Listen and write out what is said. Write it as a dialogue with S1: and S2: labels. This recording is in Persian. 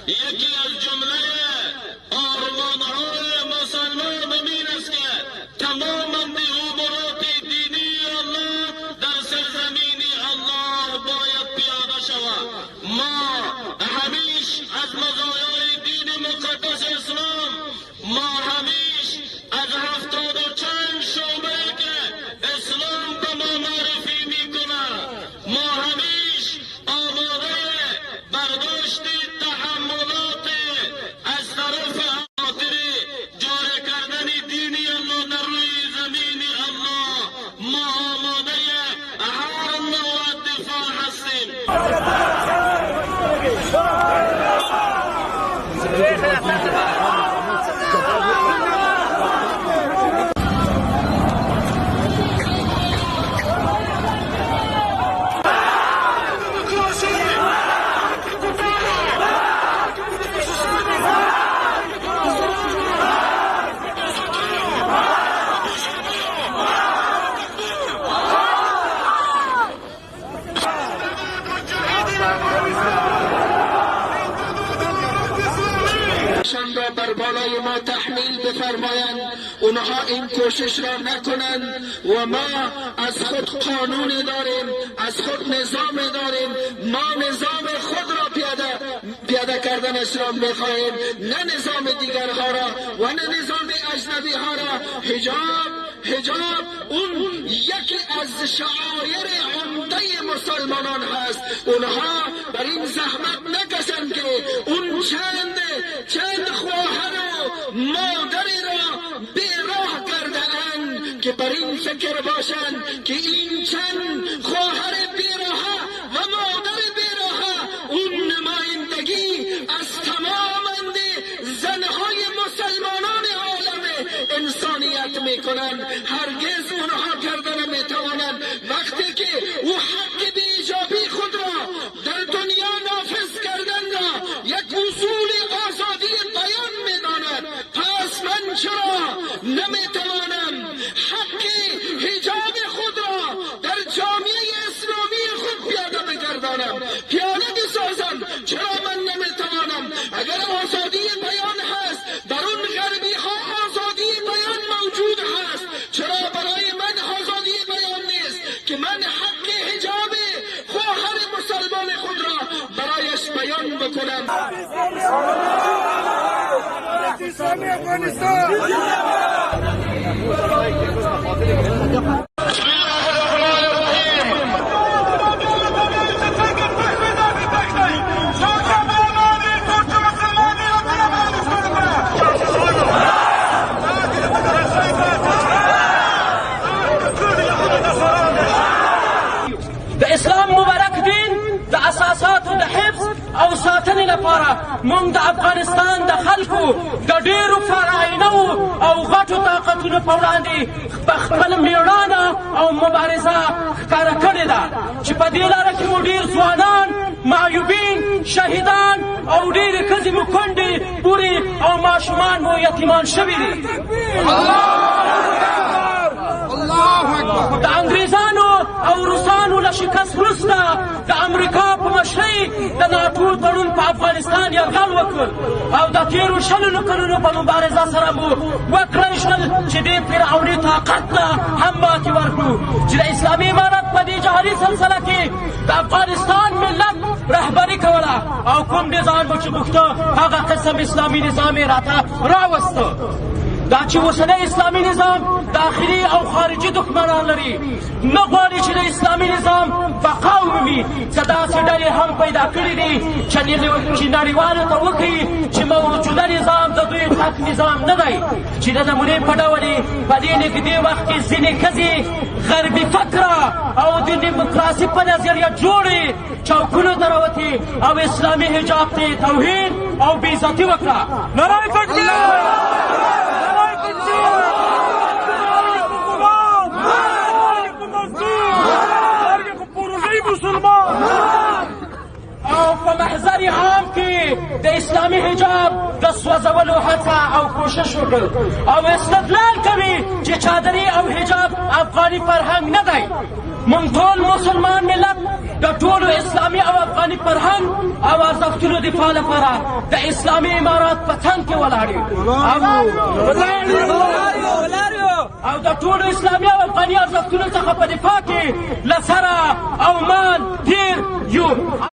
S1: یکی از جمله آرمانهای مسلمان این است که تمام امورات دینی الله در سرزمین الله باید پیاده شود. ما همیشه از مزایای دین مقدس اسلام، ما همیشه از 70 و چند شعبه که اسلام به ما معرفی میکنه، ما همیشه آماده برداشت تحملات از طرف خاطر جاری کردن دین الله در روی زمین الله، ما آماده هر نوع دفاع هستیم.
S2: را بر بالای ما تحمیل بفرمایند، اونها این کوشش را نکنند و ما از خود قانون داریم، از خود نظام داریم. ما نظام خود را پیاده کردنش را میخواهیم، نه نظام دیگرها را و نه نظام اجنبی ها را. حجاب اون یکی از شعائر عمده مسلمانان هست. اونها بر این زحمت نکشند که اون چند خواهر و مادری را بیراه کرده اند که بر این فکر باشند که این چند خواهر بیراه و مادر بیراه اون نمایندگی از تمام زنهای مسلمانان عالم انسانیت میکنند. هرگز اونها کردن نمیتوانند. وقتی که او حق بیجابی خود را در دنیا نافذ کردن را یک اصول آزادی بیان میداند، پس من چرا نمیتوانم حق حجاب خود را در جامعه اسلامی خود پیاده بگردانم، پیاده بسازم؟ چرا من نمیتوانم؟ اگر آزادی بیان هست، در اون غربی ها آزادی بیان موجود هست، چرا برای من آزادی بیان نیست که من حق حجاب خواهر مسلمان خود را برایش بیان بکنم؟
S3: اسلام مبارک دین د اساساتو د حفظ او ساتنې لپاره موږ د افغانستان د خلکو د ډېرو فرعینو او غټو طاقتونو په وړاندې خپله مېړانه او مبارزه ښکاره کړې ده چې په دې لاره کې مو ډېر ځوانان، معیوبین، شهیدان او ډېرې ښځې مو کونډې، بورې او ماشومان مو یتیمان شوي دي. د انګریزانو او روسانو له شکست وروسته د امریکا په مشرۍ د ناټو تړون په افغانستان یرغل وکړ او د تېرو 20 کلونو په مبارزه سره مو وکړی شول چې دې فرعوني طاقت ته هم ماتې ورکړو چې د اسلامي امارت په دې جهادي سلسله کې د افغانستان ملت رهبري کوله او کوم نظام به چې غوښته هغه قسم اسلامي نظام یې راته راوسته. دا چې اوسنی اسلامي نظام داخلي او خارجي دښمنان لري، نه غواړي چې د اسلامي نظام بقا ومومي. څه داسې ډلې هم پیدا کړي دي چې نړیوالو ته وښیي چې موجوده نظام د دوی حق نظام نه دی، چې د نمونې په ډول په دې نږدې وخت کې ځینې ښځې غربي فکره او د ډیموکراسي په نظریه جوړې چوکونو ته راوتې او اسلامي حجاب ته یې توهین او بېعزتي وکړه. نعره تکبیر! او په محضر عام کې د اسلامي حجاب د سوځولو هڅه او کوشش وکړ او استدلال کوي چې چادري او حجاب افغاني فرهنګ نه دی. موږ ټول مسلمان ملت د ټولو اسلامي او افغاني فرهنګ او ارزښتونو د دفاع لپاره د اسلامي امارات په څنګ کې ولاړ یو او د ټولو اسلامي او افغاني ارزښتونو څخه په دفاع کې له سره او مال تیر یو